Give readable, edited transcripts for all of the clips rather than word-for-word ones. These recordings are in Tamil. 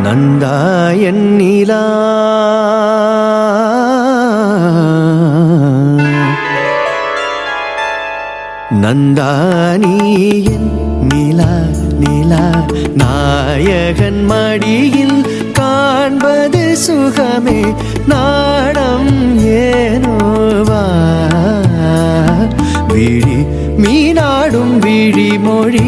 நந்தாயன் நிலா நந்தானியன் நிலா நிலா நாயகன் மடியில் காண்பது சுகமே நாடம் ஏனோவா விழி மீனாடும் விழி மொழி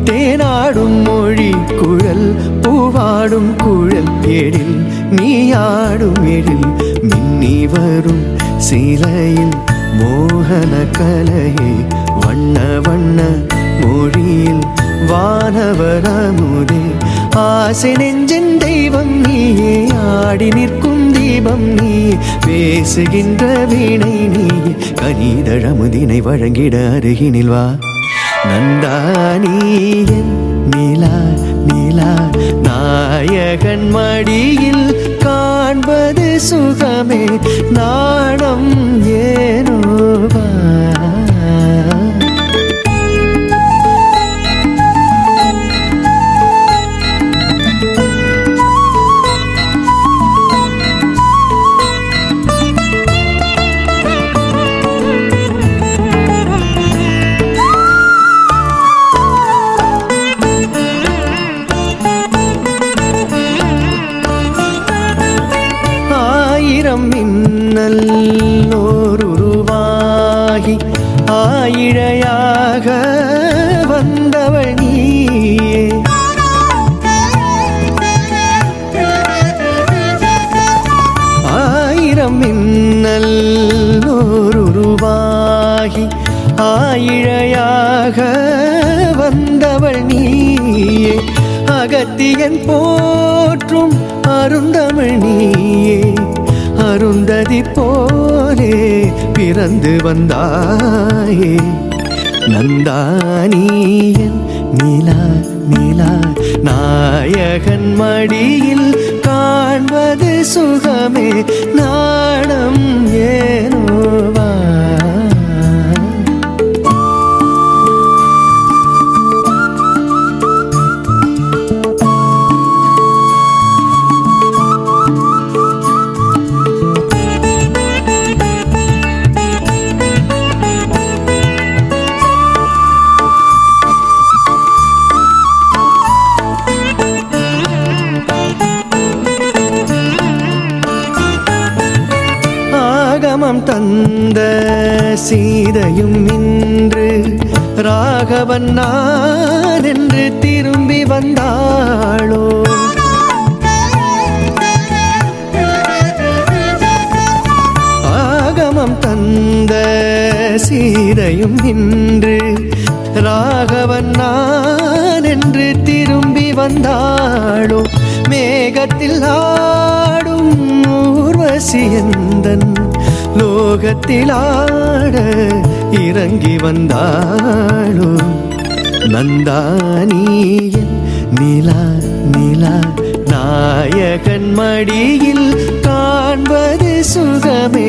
தேனாடும் மொழி குழல் பூவாடும் குழல் எழில் நீயாடும் எழில் மின்னி வரும் சிலையில் மோகன கலையை வண்ண வண்ண மொழியில் வானவரமுதே ஆசை நெஞ்சின் தெய்வம் நீயே ஆடி நிற்கும் தீபம் நீ பேசுகின்ற வீணை நீ கனிதழமுதினை வழங்கிட அருகினில் வா நந்தானியன் நிலா நிலா நாயகன் மடியில் காண்பது சுகமே நாணம் ஏனோவா மின்னல் நோருருவாகி ஆயிழையாக வந்தவள் நீயே ஆயிரம் மின்னல் நோருருவாகி ஆயிழையாக வந்தவள் நீயே அகத்தியன் போற்றும் அருந்தமிழ் நீயே அருந்ததி போலே பிறந்து வந்தாயே நந்தானியன் நிலா நிலா நாயகன் மடியில் காண்பது சுகமே நாடம் ஏனோவா தந்த சீதையும் இன்று ராகவன் நான் என்று திரும்பி வந்தாளோ ஆகமம் தந்த சீதையும் இன்று ராகவன் நான் என்று திரும்பி வந்தாளோ மேகத்தில் ஆடும் ஊர்வசியந்தன் லோகத்தில் ஆட இறங்கி வந்தாளோ நந்தானியன் நிலா நிலா நாயகன் மடியில் காண்பது சுகமே